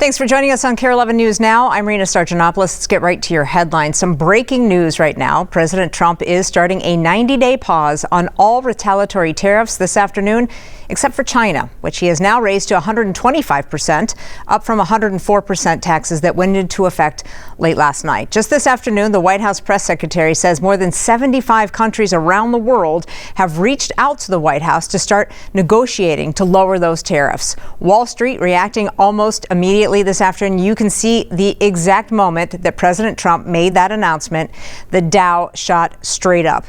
Thanks for joining us on KARE 11 News Now. I'm Rena Sargentopoulos. Let's get right to your headlines. Some breaking news right now. President Trump is starting a 90-day pause on all retaliatory tariffs this afternoon, except for China, which he has now raised to 125%, up from 104% taxes that went into effect late last night. Just this afternoon, the White House press secretary says more than 75 countries around the world have reached out to the White House to start negotiating to lower those tariffs. Wall Street reacting almost immediately this afternoon. You can see the exact moment that President Trump made that announcement. The Dow shot straight up.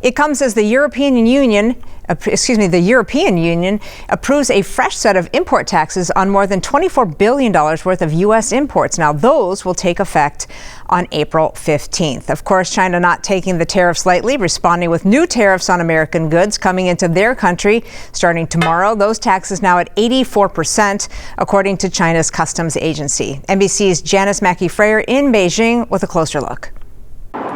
It comes as the European Union approves a fresh set of import taxes on more than $24 billion worth of U.S. imports. Now, those will take effect on April 15th. Of course, China not taking the tariffs lightly, responding with new tariffs on American goods coming into their country starting tomorrow. Those taxes now at 84%, according to China's customs agency. NBC's Janice Mackey-Frayer in Beijing with a closer look.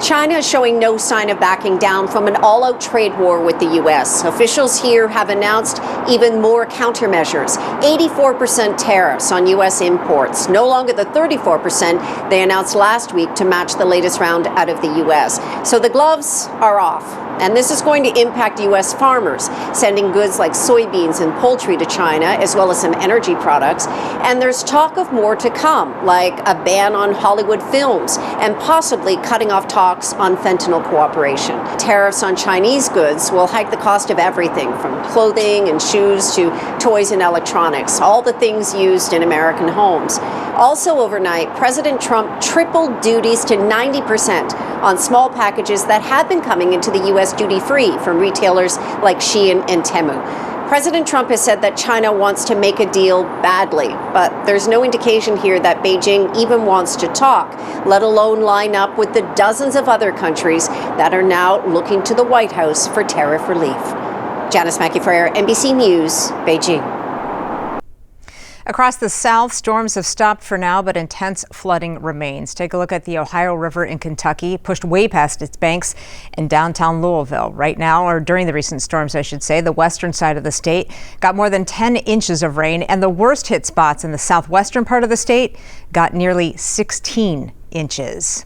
China is showing no sign of backing down from an all-out trade war with the U.S. Officials here have announced even more countermeasures. 84% tariffs on U.S. imports, no longer the 34% they announced last week to match the latest round out of the U.S. So the gloves are off. And this is going to impact U.S. farmers, sending goods like soybeans and poultry to China, as well as some energy products. And there's talk of more to come, like a ban on Hollywood films and possibly cutting off talks on fentanyl cooperation. Tariffs on Chinese goods will hike the cost of everything from clothing and shoes to toys and electronics, all the things used in American homes. Also overnight, President Trump tripled duties to 90% on small packages that had been coming into the U.S. duty-free from retailers like Shein and Temu. President Trump has said that China wants to make a deal badly, but there's no indication here that Beijing even wants to talk, let alone line up with the dozens of other countries that are now looking to the White House for tariff relief. Janice Mackey-Frayer, NBC News, Beijing. Across the South, storms have stopped for now, but intense flooding remains. Take a look at the Ohio River in Kentucky, pushed way past its banks in downtown Louisville. Right now, or during the recent storms, I should say, the western side of the state got more than 10 inches of rain, and the worst hit spots in the southwestern part of the state got nearly 16 inches.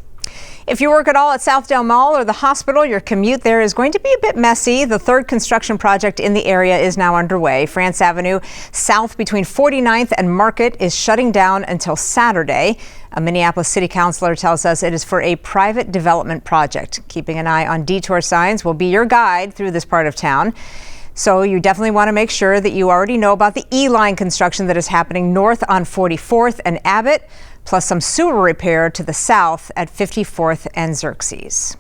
If you work at all at Southdale Mall or the hospital, your commute there is going to be a bit messy. The third construction project in the area is now underway. France Avenue south between 49th and Market is shutting down until Saturday. A Minneapolis city councilor tells us it is for a private development project. Keeping an eye on detour signs will be your guide through this part of town. So you definitely want to make sure that you already know about the E-line construction that is happening north on 44th and Abbott, plus some sewer repair to the south at 54th and Xerxes.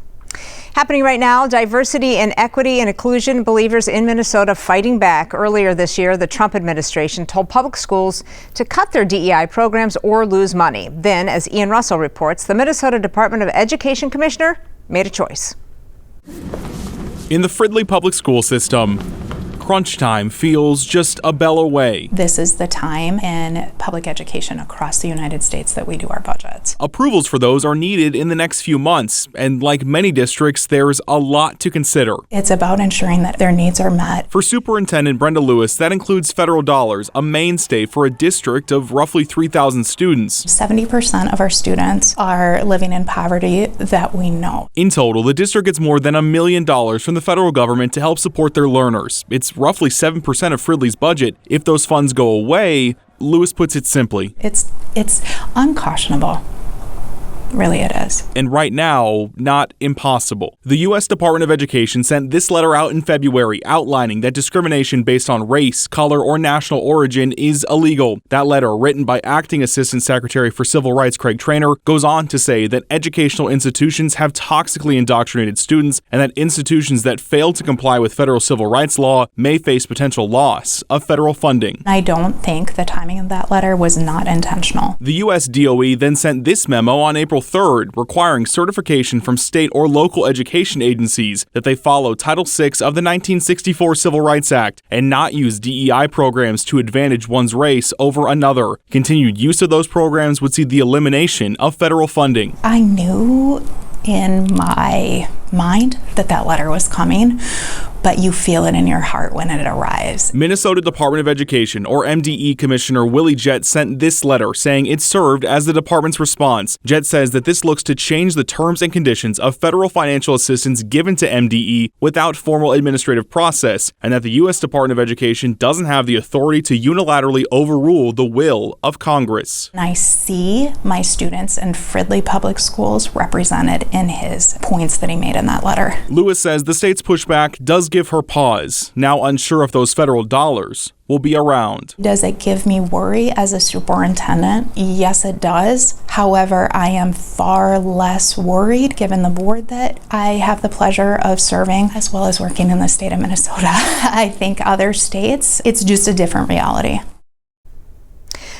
Happening right now, diversity and equity and inclusion believers in Minnesota fighting back. Earlier this year, the Trump administration told public schools to cut their DEI programs or lose money. Then, as Ian Russell reports, the Minnesota Department of Education commissioner made a choice. In the Fridley Public School System, crunch time feels just a bell away. This is the time in public education across the United States that we do our budgets. Approvals for those are needed in the next few months, and like many districts, there's a lot to consider. It's about ensuring that their needs are met. For Superintendent Brenda Lewis, that includes federal dollars, a mainstay for a district of roughly 3,000 students. 70% of our students are living in poverty that we know. In total, the district gets more than $1 million from the federal government to help support their learners. It's roughly 7% of Fridley's budget. If those funds go away, Lewis puts it simply, it's unconscionable. Really it is. And right now, not impossible. The U.S. Department of Education sent this letter out in February outlining that discrimination based on race, color, or national origin is illegal. That letter, written by Acting Assistant Secretary for Civil Rights Craig Traynor, goes on to say that educational institutions have toxically indoctrinated students and that institutions that fail to comply with federal civil rights law may face potential loss of federal funding. I don't think the timing of that letter was not intentional. The U.S. DOE then sent this memo on April 3rd, requiring certification from state or local education agencies that they follow Title VI of the 1964 Civil Rights Act and not use DEI programs to advantage one's race over another. Continued use of those programs would see the elimination of federal funding. I knew in my mind that that letter was coming, but you feel it in your heart when it arrives. Minnesota Department of Education, or MDE Commissioner Willie Jett, sent this letter saying it served as the department's response. Jett says that this looks to change the terms and conditions of federal financial assistance given to MDE without formal administrative process, and that the U.S. Department of Education doesn't have the authority to unilaterally overrule the will of Congress. And I see my students in Fridley Public Schools represented in his points that he made in that letter. Lewis says the state's pushback does give her pause, now unsure if those federal dollars will be around. Does it give me worry as a superintendent? Yes, it does. However, I am far less worried given the board that I have the pleasure of serving, as well as working in the state of Minnesota. I think other states, it's just a different reality.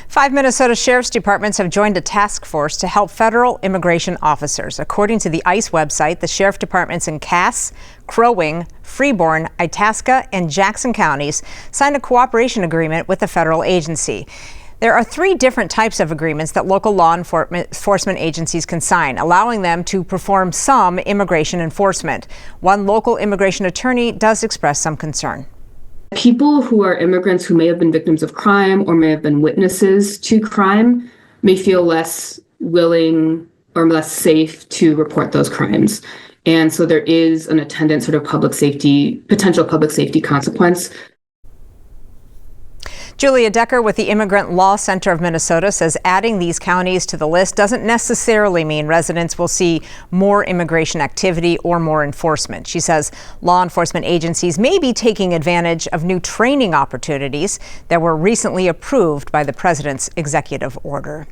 5 Minnesota sheriff's departments have joined a task force to help federal immigration officers. According to the ICE website, the sheriff departments in Cass, Crow Wing, Freeborn, Itasca, and Jackson counties signed a cooperation agreement with the federal agency. There are 3 different types of agreements that local law enforcement agencies can sign, allowing them to perform some immigration enforcement. One local immigration attorney does express some concern. People who are immigrants who may have been victims of crime or may have been witnesses to crime may feel less willing or less safe to report those crimes. And so there is an attendant sort of potential public safety consequence. Julia Decker with the Immigrant Law Center of Minnesota says adding these counties to the list doesn't necessarily mean residents will see more immigration activity or more enforcement. She says law enforcement agencies may be taking advantage of new training opportunities that were recently approved by the president's executive order.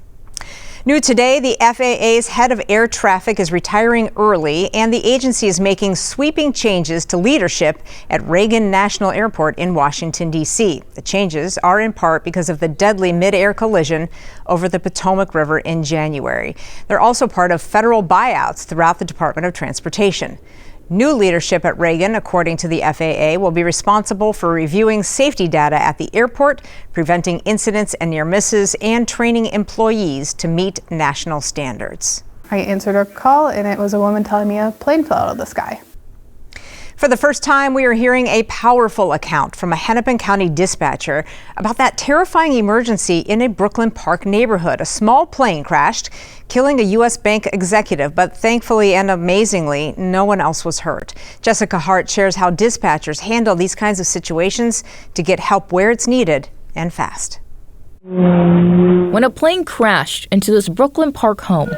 New today, the FAA's head of air traffic is retiring early, and the agency is making sweeping changes to leadership at Reagan National Airport in Washington, D.C. The changes are in part because of the deadly mid-air collision over the Potomac River in January. They're also part of federal buyouts throughout the Department of Transportation. New leadership at Reagan, according to the FAA, will be responsible for reviewing safety data at the airport, preventing incidents and near misses, and training employees to meet national standards. I answered a call, and it was a woman telling me a plane fell out of the sky. For the first time, we are hearing a powerful account from a Hennepin County dispatcher about that terrifying emergency in a Brooklyn Park neighborhood. A small plane crashed, killing a U.S. bank executive, but thankfully and amazingly, no one else was hurt. Jessica Hart shares how dispatchers handle these kinds of situations to get help where it's needed and fast. When a plane crashed into this Brooklyn Park home,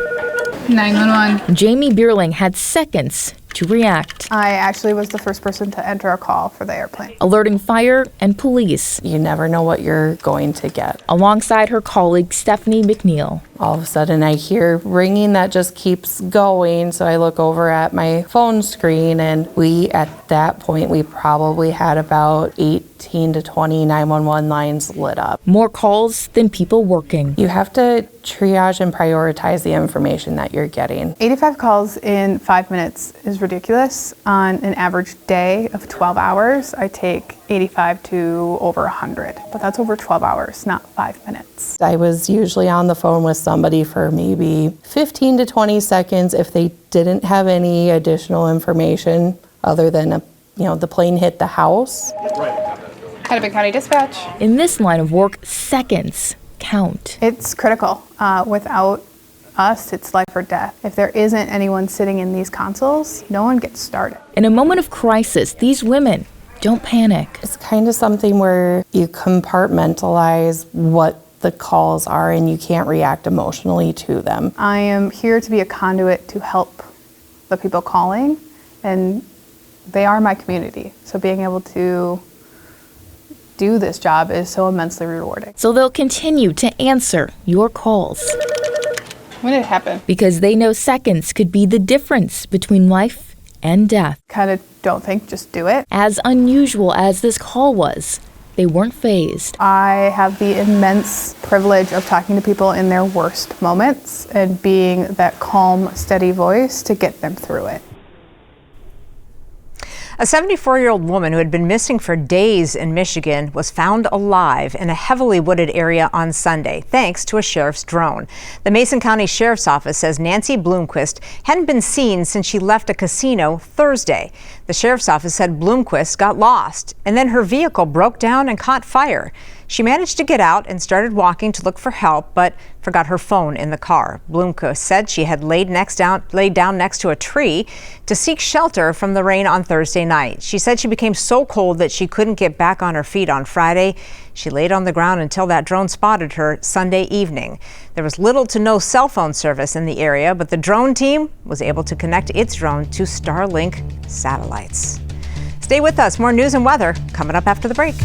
911. Jamie Bierling had seconds to react, I actually was the first person to enter a call for the airplane. alerting fire and police. You never know what you're going to get. Alongside her colleague Stephanie McNeil. All of a sudden I hear ringing that just keeps going, so I look over at my phone screen, and at that point we probably had about 18 to 20 911 lines lit up. More calls than people working. You have to triage and prioritize the information that you're getting. 85 calls in 5 minutes is ridiculous. On an average day of 12 hours, I take 85 to over 100, but that's over 12 hours, not 5 minutes. I was usually on the phone with somebody for maybe 15 to 20 seconds if they didn't have any additional information other than the plane hit the house. Hennepin County Dispatch. In this line of work, seconds count. It's critical. Without us, it's life or death. If there isn't anyone sitting in these consoles, no one gets started. In a moment of crisis, these women don't panic. It's kind of something where you compartmentalize what the calls are and you can't react emotionally to them. I am here to be a conduit to help the people calling, and they are my community. So being able to do this job is so immensely rewarding. So they'll continue to answer your calls. When did it happen? Because they know seconds could be the difference between life and death. Kind of don't think, just do it. As unusual as this call was, they weren't fazed. I have the immense privilege of talking to people in their worst moments and being that calm, steady voice to get them through it. A 74-year-old woman who had been missing for days in Michigan was found alive in a heavily wooded area on Sunday, thanks to a sheriff's drone. The Mason County Sheriff's Office says Nancy Bloomquist hadn't been seen since she left a casino Thursday. The Sheriff's Office said Bloomquist got lost, and then her vehicle broke down and caught fire. She managed to get out and started walking to look for help, but forgot her phone in the car. Bloomquist said she had laid down next to a tree to seek shelter from the rain on Thursday night. She said she became so cold that she couldn't get back on her feet on Friday. She laid on the ground until that drone spotted her Sunday evening. There was little to no cell phone service in the area, but the drone team was able to connect its drone to Starlink satellites. Stay with us. More news and weather coming up after the break.